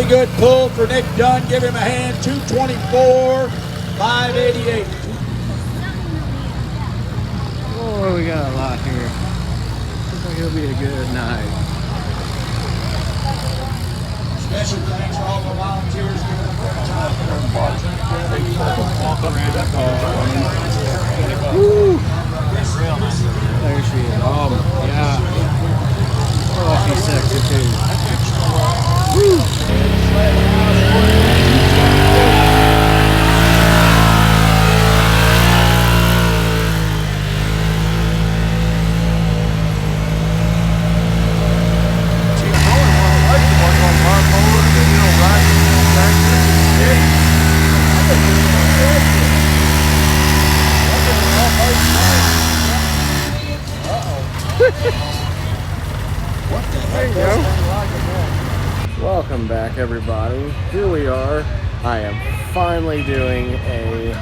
good pull for Nick Dunn. Give him a hand. 224, 588. Oh, we got a lot here. Looks like it'll be a good night. Special thanks for all the volunteers giving us their time. Woo! There she is. Oh, yeah. Oh, she's sexy too. Woo! There you go. Welcome back, everybody. Here we are. I am finally doing a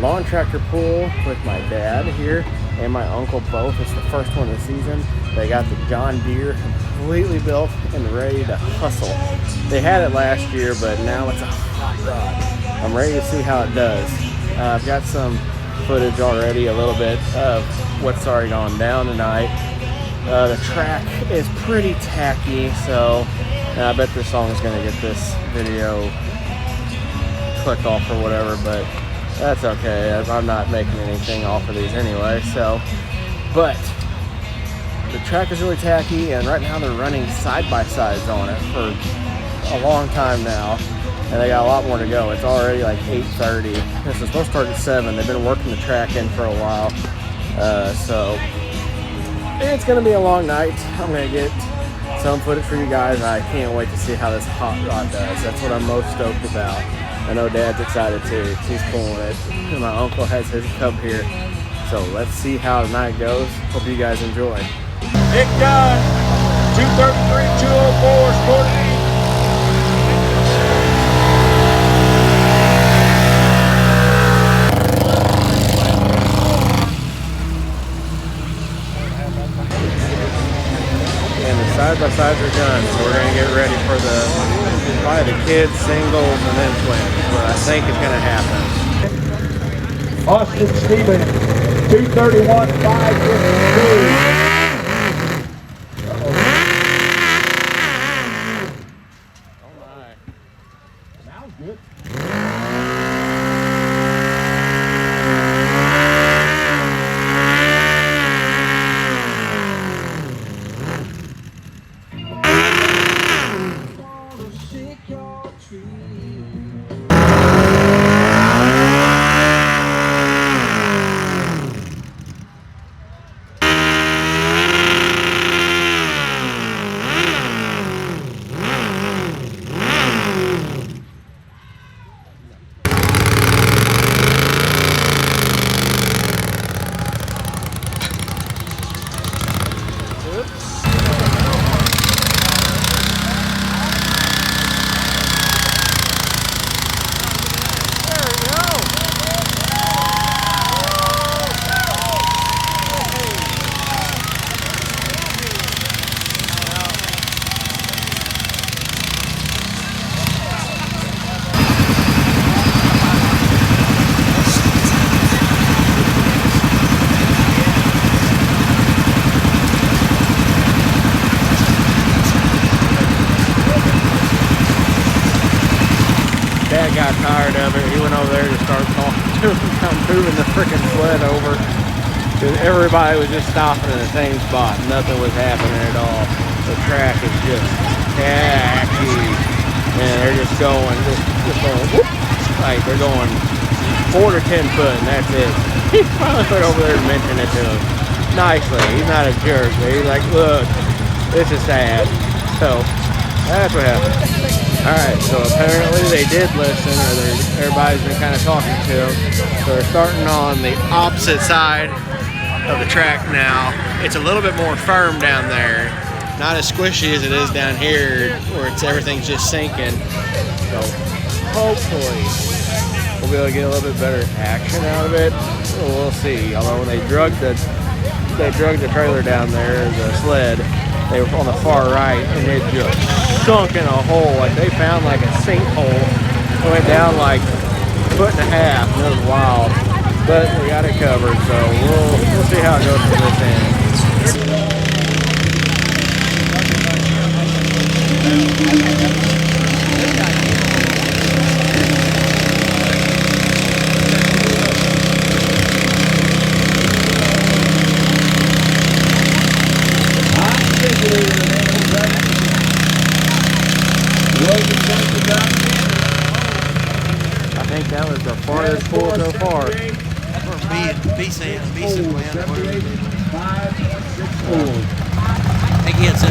lawn tractor pull with my dad here and my uncle both. It's the first one of the season. They got the John Deere completely built and ready to hustle. They had it last year, but now it's a hot rod. I'm ready to see how it does. I've got some footage already, a little bit of what's already gone down tonight. The track is pretty tacky, so I bet this song is going to get this video clicked off or whatever, but that's okay. I'm not making anything off of these anyway, so. But the track is really tacky, and right now they're running side-by-sides on it for a long time now, and they got a lot more to go. It's already like 8:30. This is supposed to start at 7. They've been working the track in for a while, so it's going to be a long night. I'm going to get some footage for you guys. I can't wait to see how this hot rod does. That's what I'm most stoked about. I know Dad's excited too. He's pulling it. And my uncle has his cub here. So let's see how the night goes. Hope you guys enjoy. Nick Dunn, 233, 204, sporting. Side-by-sides are done, so we're going to get ready for probably the kids, singles, and then twins. But I think it's going to happen. Austin Stevens, 231, 552. Oh my. Sounds good. Dad got tired of it. He went over there to start talking to him about moving the freaking sled over. Because everybody was just stopping in the same spot. Nothing was happening at all. The track is just tacky. And they're just going, just going, whoop. Like they're going 4 to 10 foot and that's it. He finally went over there to mention it to him nicely. He's not a jerk, but he's like, look, this is sad. So that's what happened. Alright, so apparently they did listen, or everybody's been kind of talking to them. So they're starting on the opposite side of the track now. It's a little bit more firm down there. Not as squishy as it is down here, where everything's just sinking. So hopefully we'll be able to get a little bit better action out of it. We'll see. Although when they drug the trailer down there, the sled, They were on the far right, and it just sunk in a hole. Like they found like a sinkhole. It went down like a foot and a half, and it was wild. But we got it covered, so we'll see how it goes for this end. I think that was the farthest pull so far. That's where B-Sam went. I think he had 76.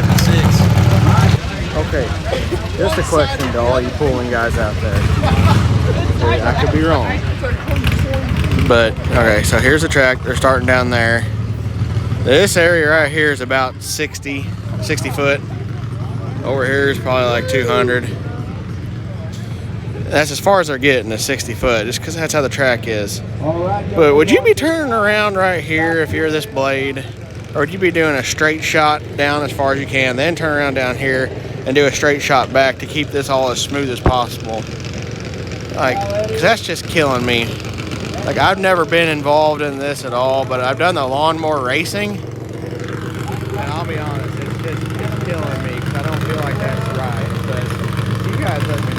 Okay, just a question to all you pulling guys out there. I could be wrong. But, okay, so here's the track. They're starting down there. This area right here is about 60 foot. Over here is probably like 200. That's as far as they're getting, is 60 foot, just because that's how the track is. But would you be turning around right here if you're this blade? Or would you be doing a straight shot down as far as you can, then turn around down here and do a straight shot back to keep this all as smooth as possible? Like, because that's just killing me. Like, I've never been involved in this at all, but I've done the lawnmower racing. And I'll be honest, it's killing me because I don't feel like that's right. But you guys let me know.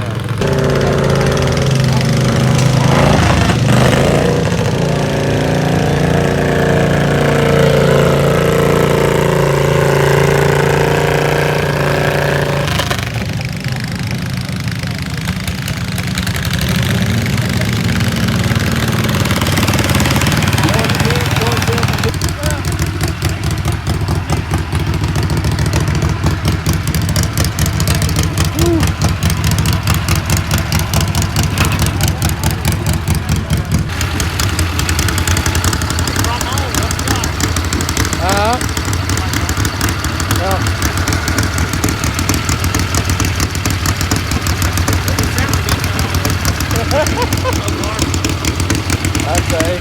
I'd say.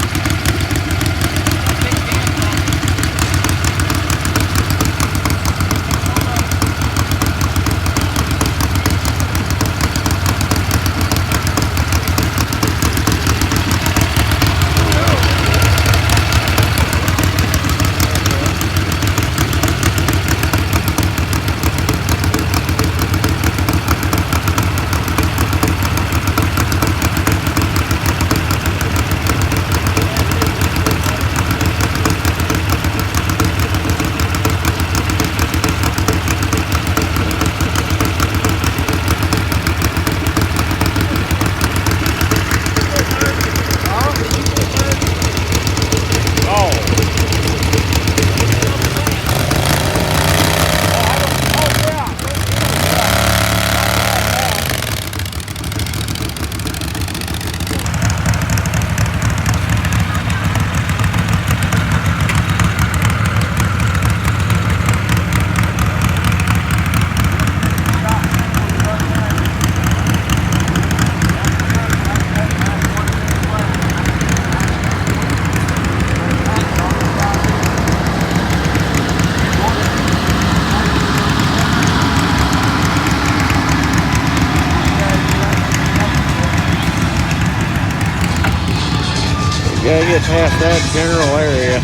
Gotta get past that general area.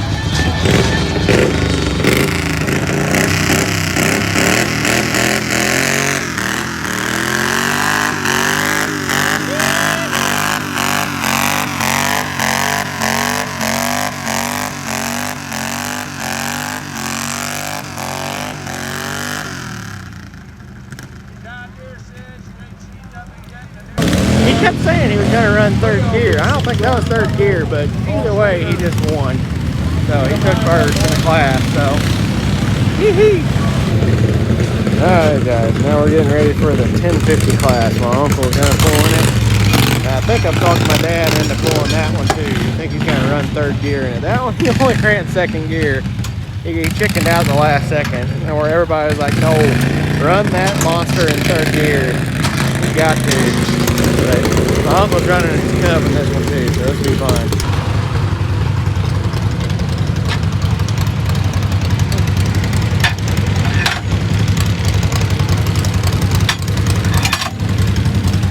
He kept saying he was going to run third gear. I don't think that was third gear, but either way, he just won. So he took first in the class, so. Hee-hee. Alright guys, now we're getting ready for the 1050 class. My uncle's going to pull in it. And I think I've talked my dad into pulling that one too. I think he's going to run third gear in it. That one, he only ran second gear. He chickened out the last second. And where everybody was like, no, run that monster in third gear. You got to. But my uncle's running his cub in this one too, so this will be fun.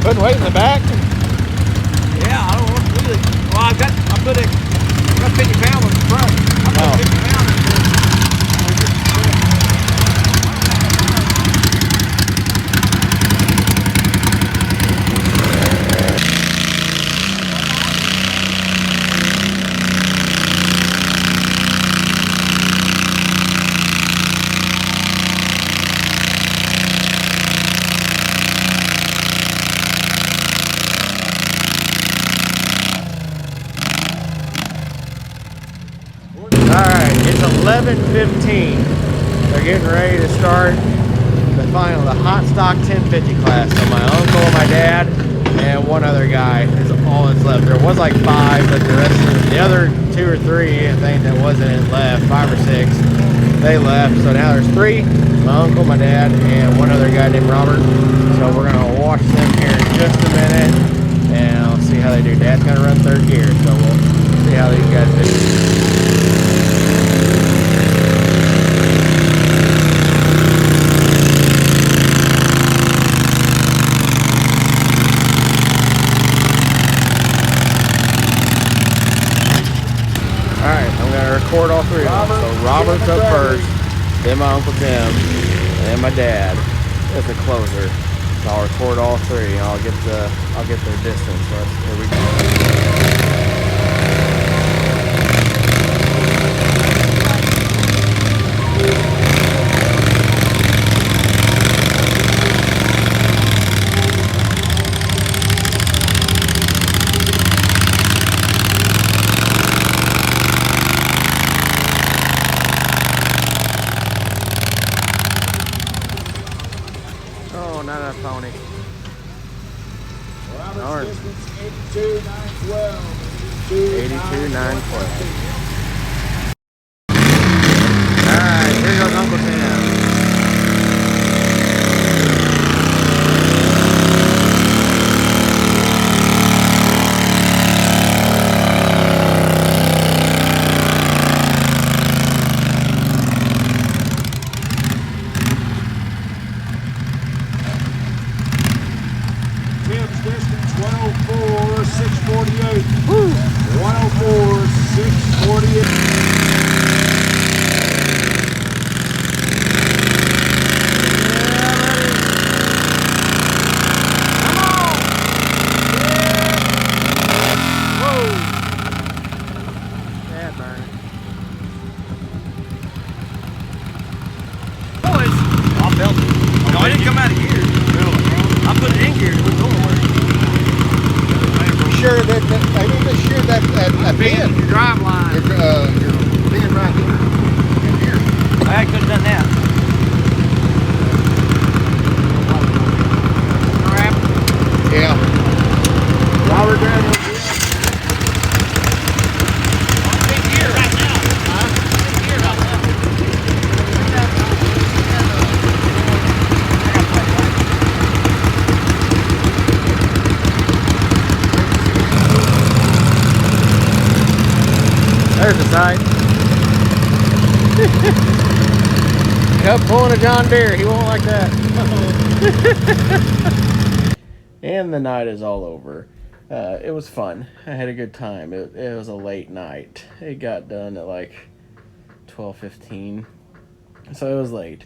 Putting weight in the back? Yeah, I don't want to really. Well, I got 50 pounds in the front. I put 50 pounds in there. Alright, it's 11:15. They're getting ready to start the hot stock 1050 class. So my uncle, my dad, and one other guy is all that's left. There was like 5, but the other 2 or 3, I think that wasn't left, 5 or 6, they left. So now there's 3, my uncle, my dad, and one other guy named Robert. So we're gonna watch them here in just a minute, and I'll see how they do. Dad's gonna run 3rd gear, so we'll see how these guys do. Record all 3 of them. So Robert's up first, then my Uncle Tim, and then my dad as the closer. So I'll record all 3 and I'll get their distance. So here we go. Pony. Robert's distance 82,912. 82,912. Alright, here goes Uncle Sam. Distance 104, 648. 104, 648. Sure that I need to sure that Being your drive line. You're being right here. I could have done that. Crap. Yeah. Robert Brown. There's the sign. Yep, pulling a John Deere. He won't like that. And the night is all over. It was fun. I had a good time. It was a late night. It got done at like 12:15, so it was late.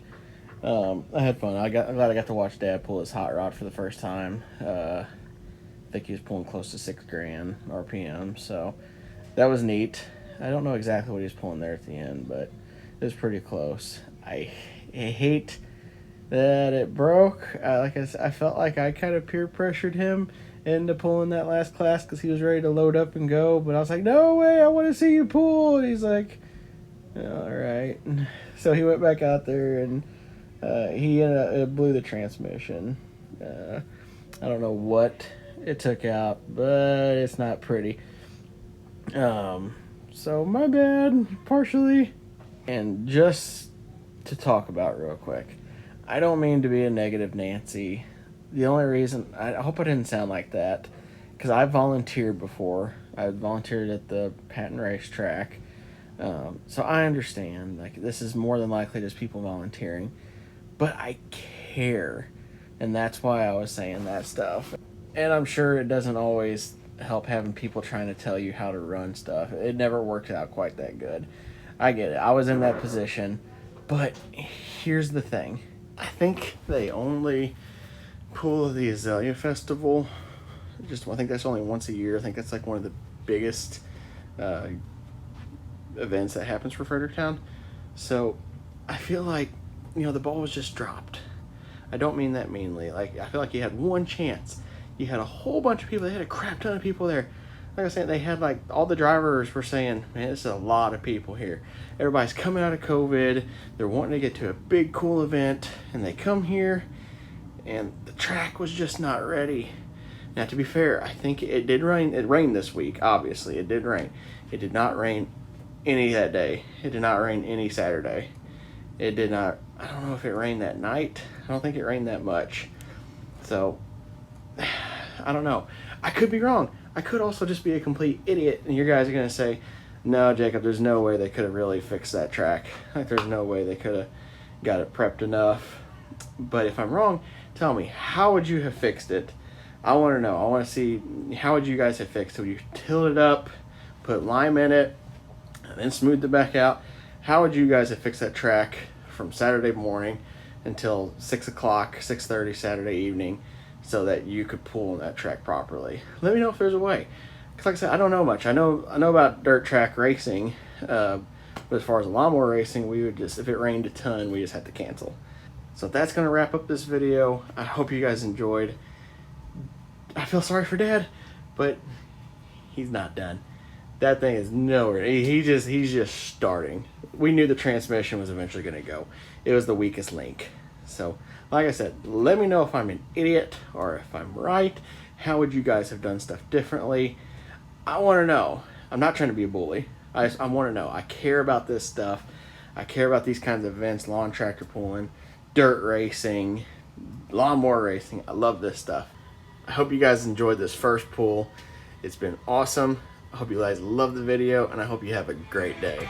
I had fun. I'm glad I got to watch Dad pull his hot rod for the first time. I think he was pulling close to 6 grand RPM, so that was neat. I don't know exactly what he was pulling there at the end, but it was pretty close. I hate that it broke. I felt like I kind of peer pressured him into pulling that last class because he was ready to load up and go. But I was like, no way, I want to see you pull. And he's like, all right. So he went back out there and it blew the transmission. I don't know what it took out, but it's not pretty. So my bad, partially. And just to talk about real quick, I don't mean to be a negative Nancy. The only reason, I hope I didn't sound like that, because I volunteered before. I volunteered at the Patton racetrack. So I understand, like, this is more than likely just people volunteering. But I care. And that's why I was saying that stuff. And I'm sure it doesn't always help having people trying to tell you how to run stuff. It never works out quite that good. I get it. I was in that position. But here's the thing. I think they only pull the Azalea Festival. I think that's only once a year. I think that's like one of the biggest events that happens for Fredericktown. So I feel like, the ball was just dropped. I don't mean that meanly. Like, I feel like you had one chance. You had a whole bunch of people. They had a crap ton of people there. Like I said, they had like all the drivers were saying, man, this is a lot of people here. Everybody's coming out of COVID. They're wanting to get to a big, cool event. And they come here, and the track was just not ready. Now, to be fair, I think it did rain. It rained this week, obviously. It did rain. It did not rain any that day. It did not rain any Saturday. It did not, I don't know if it rained that night. I don't think it rained that much. So, I don't know. I could be wrong. I could also just be a complete idiot, and you guys are going to say, no, Jacob, there's no way they could have really fixed that track. Like, there's no way they could have got it prepped enough. But if I'm wrong, tell me, how would you have fixed it? I want to know. I want to see, how would you guys have fixed it? Would you tilt it up, put lime in it, and then smooth it back out? How would you guys have fixed that track from Saturday morning until 6 o'clock, 6:30 Saturday evening, so that you could pull on that track properly? Let me know if there's a way. Because like I said, I don't know much. I know about dirt track racing, but as far as lawnmower racing, we would just, if it rained a ton, we just had to cancel. So that's going to wrap up this video. I hope you guys enjoyed. I feel sorry for Dad, but he's not done. That thing is nowhere. He's just starting. We knew the transmission was eventually going to go. It was the weakest link. So, like I said, let me know if I'm an idiot or if I'm right. How would you guys have done stuff differently? I want to know. I'm not trying to be a bully. I want to know. I care about this stuff. I care about these kinds of events, lawn tractor pulling, dirt racing, lawnmower racing. I love this stuff. I hope you guys enjoyed this first pull. It's been awesome. I hope you guys love the video, and I hope you have a great day.